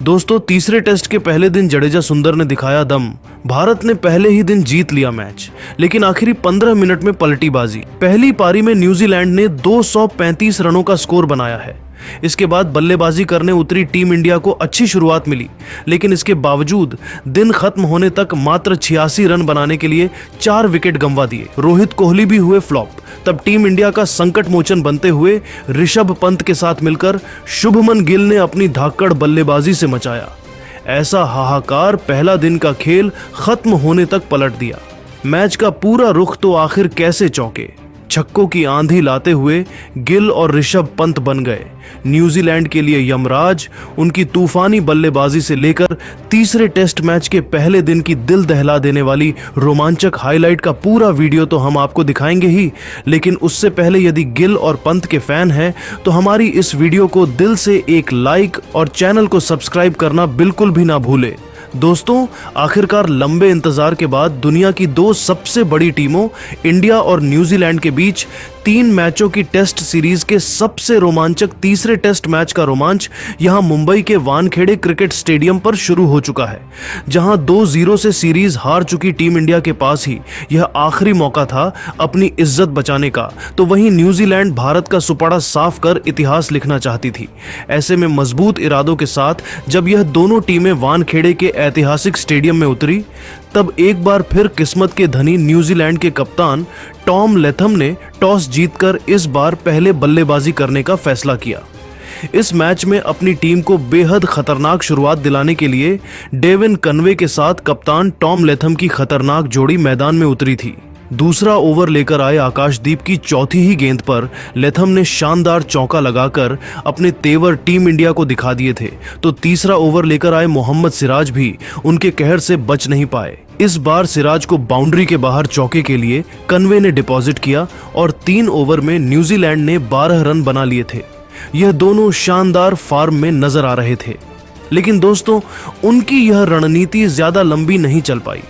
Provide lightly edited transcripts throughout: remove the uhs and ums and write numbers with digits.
दोस्तों, तीसरे टेस्ट के पहले दिन जडेजा सुंदर ने दिखाया दम। भारत ने पहले ही दिन जीत लिया मैच, लेकिन आखिरी 15 मिनट में पलटी बाजी। पहली पारी में न्यूजीलैंड ने 235 रनों का स्कोर बनाया है। इसके बाद बल्लेबाजी करने उतरी टीम इंडिया को अच्छी शुरुआत मिली, लेकिन इसके बावजूद दिन खत्म होने तक मात्र 86 रन बनाने के लिए 4 विकेट गंवा दिए। रोहित कोहली भी हुए फ्लॉप। तब टीम इंडिया का संकट मोचन बनते हुए ऋषभ पंत के साथ मिलकर शुभमन गिल ने अपनी धाकड़ बल्लेबाजी से मचाया। ऐसा हाहाकार पहला दिन का खेल खत्म होने तक पलट दिया। मैच का पूरा रुख तो आखिर कैसे चौंके। छक्कों की आंधी लाते हुए गिल और ऋषभ पंत बन गए न्यूजीलैंड के लिए यमराज। उनकी तूफानी बल्लेबाजी से लेकर तीसरे टेस्ट मैच के पहले दिन की दिल दहला देने वाली रोमांचक हाईलाइट का पूरा वीडियो तो हम आपको दिखाएंगे ही, लेकिन उससे पहले यदि गिल और पंत के फैन हैं तो हमारी इस वीडियो को दिल से एक लाइक और चैनल को सब्सक्राइब करना बिल्कुल भी ना भूले। दोस्तों, आखिरकार लंबे इंतजार के बाद दुनिया की 2 सबसे बड़ी टीमों इंडिया और न्यूजीलैंड के बीच 3 मैचों की टेस्ट सीरीज के सबसे रोमांचक तीसरे टेस्ट मैच का रोमांच यहां मुंबई के वानखेड़े क्रिकेट स्टेडियम पर शुरू हो चुका है। जहां 2-0 से सीरीज हार चुकी टीम इंडिया के पास ही यह आखिरी मौका था अपनी इज्जत बचाने का, तो वहीं न्यूजीलैंड भारत का सुपड़ा साफ कर इतिहास लिखना चाहती थी। ऐसे में मजबूत इरादों के साथ जब यह दोनों टीमें वानखेड़े के ऐतिहासिक स्टेडियम में उतरी, तब एक बार फिर किस्मत के धनी न्यूजीलैंड के कप्तान टॉम लेथम ने टॉस जीतकर इस बार पहले बल्लेबाजी करने का फैसला किया। इस मैच में अपनी टीम को बेहद खतरनाक शुरुआत दिलाने के लिए डेविन कनवे के साथ कप्तान टॉम लेथम की खतरनाक जोड़ी मैदान में उतरी थी। दूसरा ओवर लेकर आए आकाशदीप की चौथी ही गेंद पर लेथम ने शानदार चौका लगाकर अपने तेवर टीम इंडिया को दिखा दिए थे, तो तीसरा ओवर लेकर आए मोहम्मद सिराज भी उनके कहर से बच नहीं पाए। इस बार सिराज को बाउंड्री के बाहर चौके के लिए कनवे ने डिपॉजिट किया और 3 ओवर में न्यूजीलैंड ने 12 रन बना लिए थे। यह दोनों शानदार फॉर्म में नजर आ रहे थे, लेकिन दोस्तों उनकी यह रणनीति ज्यादा लंबी नहीं चल पाई।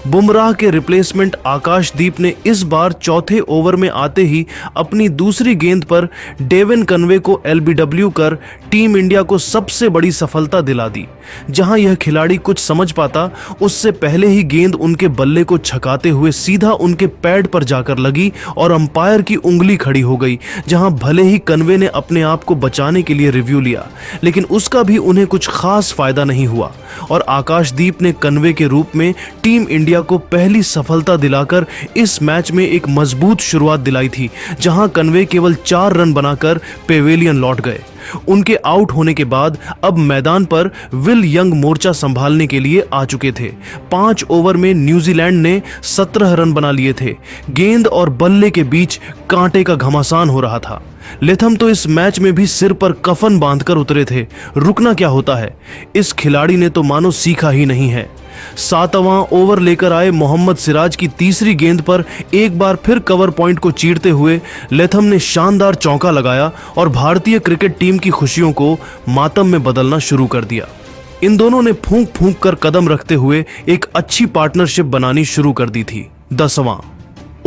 बुमराह के रिप्लेसमेंट आकाशदीप ने इस बार चौथे ओवर में आते ही अपनी दूसरी गेंद पर डेविन कनवे को एलबीडब्ल्यू कर टीम इंडिया को सबसे बड़ी सफलता दिला दी। जहां यह खिलाड़ी कुछ समझ पाता, उससे पहले ही गेंद उनके बल्ले को छकाते हुए सीधा उनके पैड पर जाकर लगी और अंपायर की उंगली खड़ी हो गई। जहां भले ही कनवे ने अपने आप को बचाने के लिए रिव्यू लिया, लेकिन उसका भी उन्हें कुछ खास फायदा नहीं हुआ और आकाशदीप ने कनवे के रूप में टीम इंडिया को पहली सफलता दिलाकर इस मैच में एक मजबूत शुरुआत दिलाई थी। जहां कनवे केवल 4 रन बनाकर पेवेलियन लौट गए। उनके आउट होने के बाद अब मैदान पर विल यंग मोर्चा संभालने के लिए आ चुके थे। 5 ओवर में न्यूजीलैंड ने 17 रन बना लिए थे। गेंद और बल्ले के बीच कांटे का घमासान हो रहा था। लेथम तो इस मैच में भी सिर पर कफन बांधकर उतरे थे। रुकना क्या होता है, इस खिलाड़ी ने तो मानो सीखा ही नहीं है। 7वां ओवर लेकर आए मोहम्मद सिराज की तीसरी गेंद पर एक बार फिर कवर पॉइंट को चीरते हुए लेथम ने शानदार चौका लगाया और भारतीय क्रिकेट टीम की खुशियों को मातम में बदलना शुरू कर दिया। इन दोनों ने फूंक फूंक कर कदम रखते हुए एक अच्छी पार्टनरशिप बनानी शुरू कर दी थी। 10वां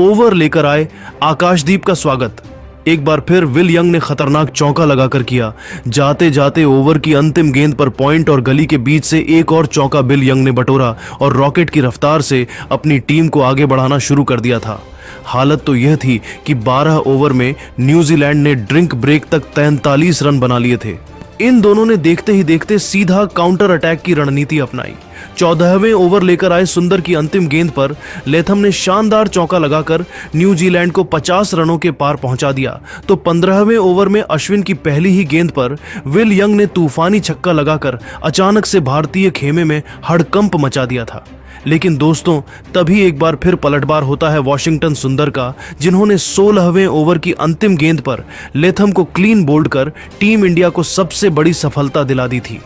ओवर लेकर आए आकाशदीप का स्वागत एक बार फिर विल यंग ने खतरनाक चौका लगाकर किया। जाते जाते ओवर की अंतिम गेंद पर पॉइंट और गली के बीच से एक और चौका विल यंग ने बटोरा और रॉकेट की रफ्तार से अपनी टीम को आगे बढ़ाना शुरू कर दिया था। हालत तो यह थी कि 12 ओवर में न्यूजीलैंड ने ड्रिंक ब्रेक तक 43 रन बना लिए थे। इन दोनों ने देखते ही देखते सीधा काउंटर अटैक की रणनीति अपनाई। 14वें ओवर लेकर आए सुंदर की अंतिम गेंद पर लेथम ने शानदार चौका लगाकर न्यूजीलैंड को 50 रनों के पार पहुंचा दिया, तो 15वें ओवर में अश्विन की पहली ही गेंद पर विल यंग ने तूफानी छक्का लगाकर अचानक से भारतीय खेमे में हड़कंप मचा दिया था। लेकिन दोस्तों, तभी एक बार फिर पलटवार होता है वॉशिंगटन सुंदर का, जिन्होंने 16वें ओवर की अंतिम गेंद पर लेथम को क्लीन बोल्ड कर टीम इंडिया को सबसे बड़ी सफलता दिला दी थी।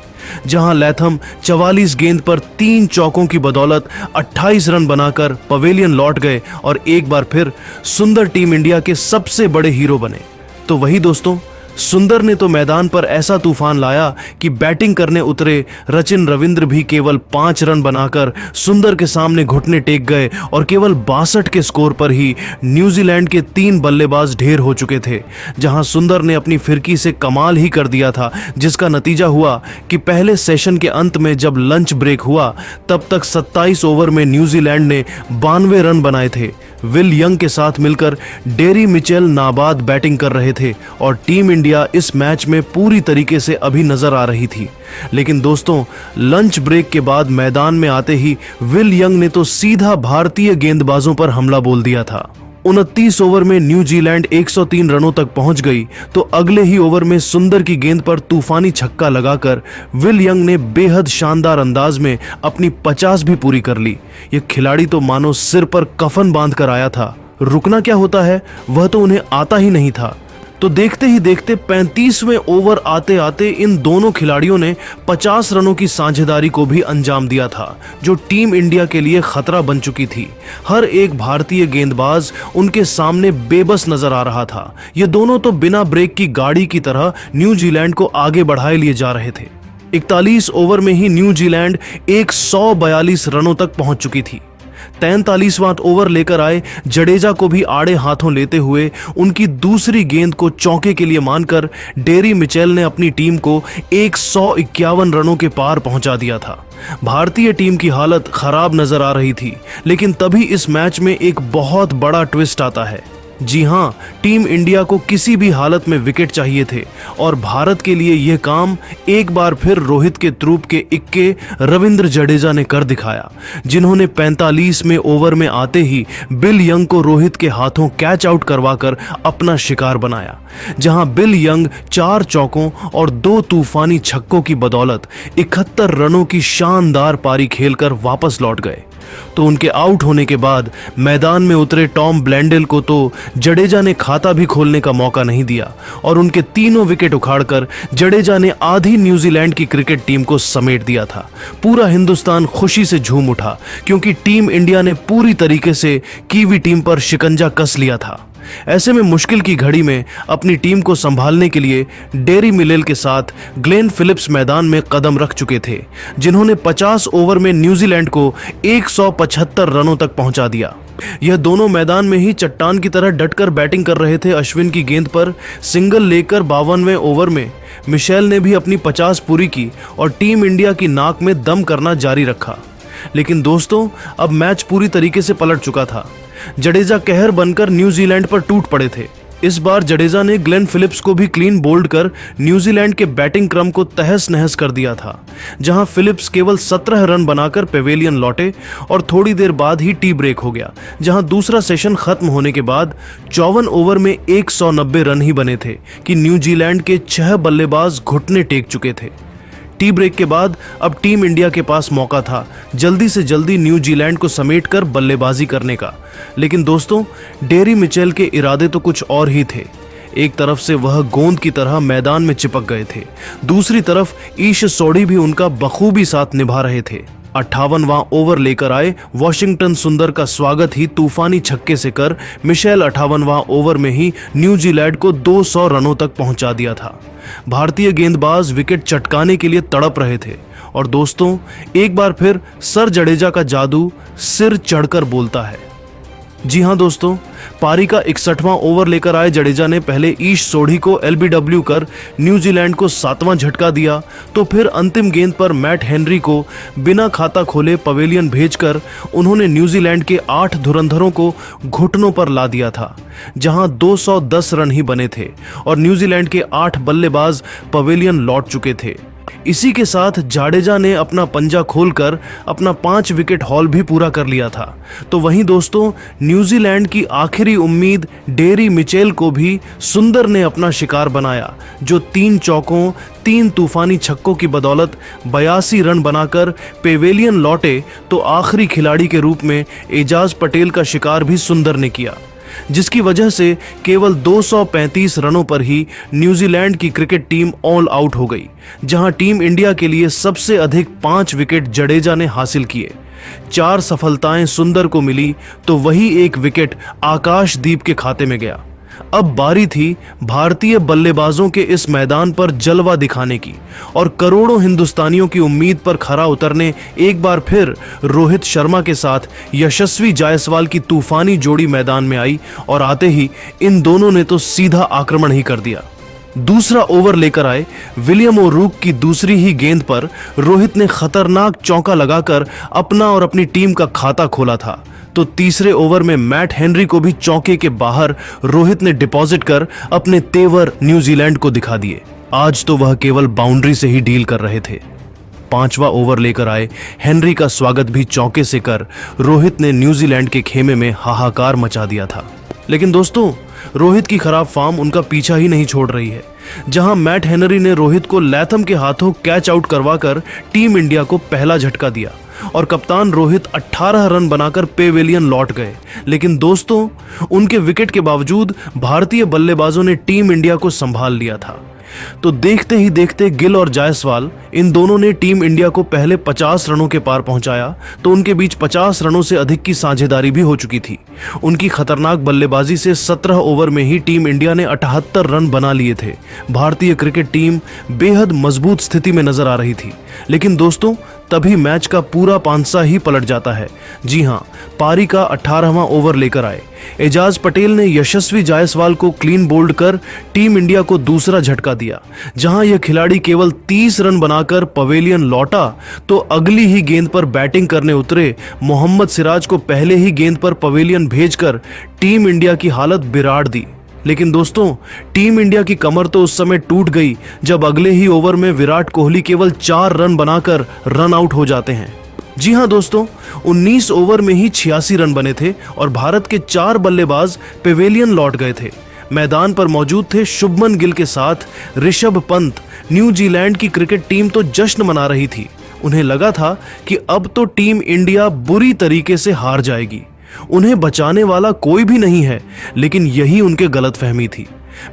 जहां लेथम 44 गेंद पर 3 चौकों की बदौलत 28 रन बनाकर पवेलियन लौट गए और एक बार फिर सुंदर टीम इंडिया के सबसे बड़े हीरो बने। तो वही दोस्तों, सुंदर ने तो मैदान पर ऐसा तूफान लाया कि बैटिंग करने उतरे सचिन रविंद्र भी केवल 5 रन बनाकर सुंदर के सामने घुटने टेक गए और केवल 62 के स्कोर पर ही न्यूजीलैंड के 3 बल्लेबाज ढेर हो चुके थे। जहां सुंदर ने अपनी फिरकी से कमाल ही कर दिया था, जिसका नतीजा हुआ कि पहले सेशन के अंत में जब लंच ब्रेक हुआ तब तक 27 ओवर में न्यूजीलैंड ने 92 रन बनाए थे। विल यंग के साथ मिलकर डेरी मिचेल नाबाद बैटिंग कर रहे थे और टीम इंडिया इस मैच में पूरी तरीके से अभी नजर आ रही थी। लेकिन दोस्तों, लंच ब्रेक के बाद मैदान में आते ही विल यंग ने तो सीधा भारतीय गेंदबाजों पर हमला बोल दिया था। 29 ओवर में न्यूजीलैंड 103 रनों तक पहुंच गई तो अगले ही ओवर में सुंदर की गेंद पर तूफानी छक्का लगाकर विल यंग ने बेहद शानदार अंदाज में अपनी 50 भी पूरी कर ली। यह खिलाड़ी तो मानो सिर पर कफन बांध कर आया था। रुकना क्या होता है वह तो उन्हें आता ही नहीं था। तो देखते ही देखते 35वें ओवर आते आते इन दोनों खिलाड़ियों ने 50 रनों की साझेदारी को भी अंजाम दिया था, जो टीम इंडिया के लिए खतरा बन चुकी थी। हर एक भारतीय गेंदबाज उनके सामने बेबस नजर आ रहा था। ये दोनों तो बिना ब्रेक की गाड़ी की तरह न्यूजीलैंड को आगे बढ़ाए लिए जा रहे थे। 41 ओवर में ही न्यूजीलैंड 142 रनों तक पहुंच चुकी थी। 43वां ओवर लेकर आए जडेजा को भी आड़े हाथों लेते हुए उनकी दूसरी गेंद को चौके के लिए मानकर डेरी मिचेल ने अपनी टीम को 151 रनों के पार पहुंचा दिया था। भारतीय टीम की हालत खराब नजर आ रही थी, लेकिन तभी इस मैच में एक बहुत बड़ा ट्विस्ट आता है। जी हां, टीम इंडिया को किसी भी हालत में विकेट चाहिए थे और भारत के लिए यह काम एक बार फिर रोहित के त्रूप के इक्के रविंद्र जडेजा ने कर दिखाया, जिन्होंने 45वें ओवर में आते ही बिल यंग को रोहित के हाथों कैच आउट करवाकर अपना शिकार बनाया। जहां बिल यंग 4 चौकों और 2 तूफानी छक्कों की बदौलत 71 रनों की शानदार पारी खेलकर वापस लौट गए। तो उनके आउट होने के बाद मैदान में उतरे टॉम ब्लेंडेल को तो जडेजा ने खाता भी खोलने का मौका नहीं दिया और उनके तीनों विकेट उखाड़कर जडेजा ने आधी न्यूजीलैंड की क्रिकेट टीम को समेट दिया था। पूरा हिंदुस्तान खुशी से झूम उठा क्योंकि टीम इंडिया ने पूरी तरीके से कीवी टीम पर शिकंजा कस लिया था। ऐसे में मुश्किल की घड़ी में अपनी टीम को संभालने के लिए डेरी मिलेल के साथ ग्लेन फिलिप्स मैदान में कदम रख चुके थे, जिन्होंने 50 ओवर में न्यूजीलैंड को 175 रनों तक पहुंचा दिया। यह दोनों मैदान में ही चट्टान की तरह डटकर बैटिंग कर रहे थे। अश्विन की गेंद पर सिंगल लेकर 52वें ओवर में मिशेल ने भी अपनी 50 पूरी की और टीम इंडिया की नाक में दम करना जारी रखा। लेकिन दोस्तों, अब मैच पूरी तरीके से पलट चुका था। जडेजा कहर बनकर न्यूजीलैंड पर टूट पड़े थे। इस बार जडेजा ने ग्लेन फिलिप्स को भी क्लीन बोल्ड कर न्यूजीलैंड के बैटिंग क्रम को तहस नहस कर दिया था। जहां फिलिप्स केवल 17 रन बनाकर पेवेलियन लौटे और थोड़ी देर बाद ही टी ब्रेक हो गया, जहां दूसरा सेशन खत्म होने के बाद 54 ओवर में 190 रन ही बने थे कि न्यूजीलैंड के 6 बल्लेबाज घुटने टेक चुके थे। टी ब्रेक के बाद अब टीम इंडिया के पास मौका था जल्दी से जल्दी न्यूजीलैंड को समेटकर बल्लेबाजी करने का। लेकिन दोस्तों, डेरी मिचेल के इरादे तो कुछ और ही थे। एक तरफ से वह गोंद की तरह मैदान में चिपक गए थे, दूसरी तरफ ईश सोढ़ी भी उनका बखूबी साथ निभा रहे थे। 58वां ओवर लेकर आए वॉशिंगटन सुंदर का स्वागत ही तूफानी छक्के से कर मिशेल 58वां ओवर में ही न्यूजीलैंड को 200 रनों तक पहुंचा दिया था। भारतीय गेंदबाज विकेट चटकाने के लिए तड़प रहे थे और दोस्तों, एक बार फिर सर जडेजा का जादू सिर चढ़कर बोलता है। जी हां दोस्तों, पारी का 61वां ओवर लेकर आए जडेजा ने पहले ईश सोढ़ी को एलबीडब्ल्यू कर न्यूजीलैंड को 7वां झटका दिया, तो फिर अंतिम गेंद पर मैट हेनरी को बिना खाता खोले पवेलियन भेजकर उन्होंने न्यूजीलैंड के 8 धुरंधरों को घुटनों पर ला दिया था, जहां 210 रन ही बने थे और न्यूजीलैंड के 8 बल्लेबाज पवेलियन लौट चुके थे। इसी के साथ जाडेजा ने अपना पंजा खोलकर अपना 5 विकेट हॉल भी पूरा कर लिया था। तो वहीं दोस्तों, न्यूजीलैंड की आखिरी उम्मीद डेरी मिचेल को भी सुंदर ने अपना शिकार बनाया, जो 3 चौकों 3 तूफानी छक्कों की बदौलत 82 रन बनाकर पेवेलियन लौटे। तो आखिरी खिलाड़ी के रूप में एजाज पटेल का शिकार भी सुंदर ने किया, जिसकी वजह से केवल 235 रनों पर ही न्यूजीलैंड की क्रिकेट टीम ऑल आउट हो गई, जहां टीम इंडिया के लिए सबसे अधिक 5 विकेट जडेजा ने हासिल किए। 4 सफलताएं सुंदर को मिली तो वही एक विकेट आकाशदीप के खाते में गया। अब बारी थी भारतीय बल्लेबाजों के इस मैदान पर जलवा दिखाने की और करोड़ों हिंदुस्तानियों की उम्मीद पर खरा उतरने एक बार फिर रोहित शर्मा के साथ यशस्वी जायसवाल की तूफानी जोड़ी मैदान में आई और आते ही इन दोनों ने तो सीधा आक्रमण ही कर दिया। दूसरा ओवर लेकर आए विलियम ओरूक की दूसरी ही गेंद पर रोहित ने खतरनाक चौका लगाकर अपना और अपनी टीम का खाता खोला था। तो तीसरे ओवर में मैट हेनरी को भी चौके के बाहर रोहित ने डिपॉजिट कर अपने तेवर न्यूजीलैंड को दिखा दिए। आज तो वह केवल बाउंड्री से ही डील कर रहे थे। पांचवा ओवर लेकर आए हेनरी का स्वागत भी चौके से कर रोहित ने न्यूजीलैंड के खेमे में हाहाकार मचा दिया था। लेकिन दोस्तों, रोहित की खराब फॉर्म उनका पीछा ही नहीं छोड़ रही है। जहां मैट हेनरी ने रोहित को लैथम के हाथों कैच आउट करवाकर टीम इंडिया को पहला झटका दिया और कप्तान रोहित 18 रन बनाकर पेवेलियन लौट गए। लेकिन दोस्तों, उनके विकेट के बावजूद भारतीय बल्लेबाजों ने टीम इंडिया को संभाल लिया था। तो देखते ही देखते गिल और जायसवाल इन दोनों ने टीम इंडिया को पहले 50 रनों के पार पहुंचाया तो उनके बीच 50 रनों से अधिक की साझेदारी भी हो चुकी थी। उनकी खतरनाक बल्लेबाजी से 17 ओवर में ही टीम इंडिया ने 78 रन बना लिए थे। भारतीय क्रिकेट टीम बेहद मजबूत स्थिति में नजर आ रही थी। लेकिन दोस्तों, तभी मैच का पूरा पांसा ही पलट जाता है। जी हां, पारी का 18वां ओवर लेकर आए एजाज पटेल ने यशस्वी जायसवाल को क्लीन बोल्ड कर टीम इंडिया को दूसरा झटका दिया। जहां यह खिलाड़ी केवल 30 रन बनाकर पवेलियन लौटा तो अगली ही गेंद पर बैटिंग करने उतरे मोहम्मद सिराज को पहले ही गेंद पर पवेलियन भेजकर टीम इंडिया की हालत बिगाड़ दी। लेकिन दोस्तों, टीम इंडिया की कमर तो उस समय टूट गई जब अगले ही ओवर में विराट कोहली केवल 4 रन बनाकर रन आउट हो जाते हैं। जी हां दोस्तों, 19 ओवर में ही 86 रन बने थे और भारत के 4 बल्लेबाज पेवेलियन लौट गए थे। मैदान पर मौजूद थे शुभमन गिल के साथ ऋषभ पंत। न्यूजीलैंड की क्रिकेट टीम तो जश्न मना रही थी। उन्हें लगा था कि अब तो टीम इंडिया बुरी तरीके से हार जाएगी, उन्हें बचाने वाला कोई भी नहीं है। लेकिन यही उनके गलतफहमी थी।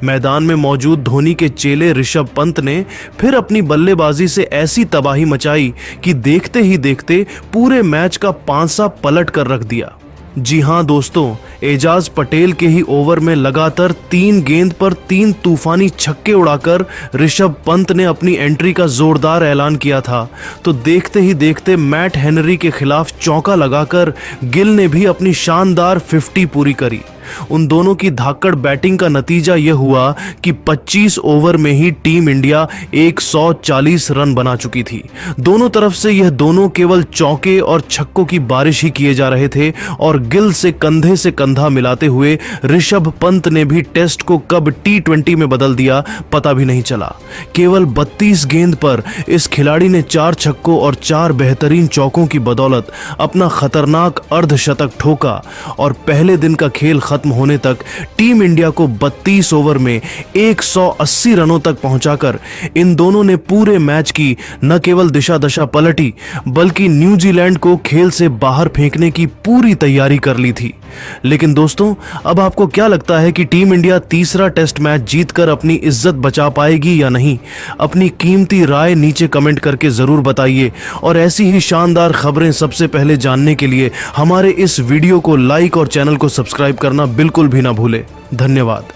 मैदान में मौजूद धोनी के चेले ऋषभ पंत ने फिर अपनी बल्लेबाजी से ऐसी तबाही मचाई कि देखते ही देखते पूरे मैच का पांसा पलट कर रख दिया। जी हां दोस्तों, एजाज पटेल के ही ओवर में लगातार 3 गेंद पर 3 तूफानी छक्के उड़ाकर ऋषभ पंत ने अपनी एंट्री का जोरदार ऐलान किया था। तो देखते ही देखते मैट हेनरी के खिलाफ चौका लगाकर गिल ने भी अपनी शानदार 50 पूरी करी। उन दोनों की धाकड़ बैटिंग का नतीजा यह हुआ कि 25 ओवर में ही टीम इंडिया 140 रन बना चुकी थी। दोनों तरफ से यह दोनों केवल चौके और छक्कों की बारिश ही किए जा रहे थे और गिल से कंधा मिलाते हुए ऋषभ पंत ने भी टेस्ट को कब T20 में बदल दिया पता भी नहीं चला। केवल 32 गेंद पर इस खिलाड़ी ने 4 छक्कों और 4 बेहतरीन चौकों की बदौलत अपना खतरनाक अर्धशतक ठोका और पहले दिन का खेल खत्म होने तक टीम इंडिया को 32 ओवर में 180 रनों तक पहुंचाकर इन दोनों ने पूरे मैच की न केवल दिशा दशा पलटी बल्कि न्यूजीलैंड को खेल से बाहर फेंकने की पूरी तैयारी कर ली थी। लेकिन दोस्तों, अब आपको क्या लगता है कि टीम इंडिया तीसरा टेस्ट मैच जीतकर अपनी इज्जत बचा पाएगी या नहीं? अपनी कीमती राय नीचे कमेंट करके जरूर बताइए और ऐसी ही शानदार खबरें सबसे पहले जानने के लिए हमारे इस वीडियो को लाइक और चैनल को सब्सक्राइब करना बिल्कुल भी ना भूले। धन्यवाद।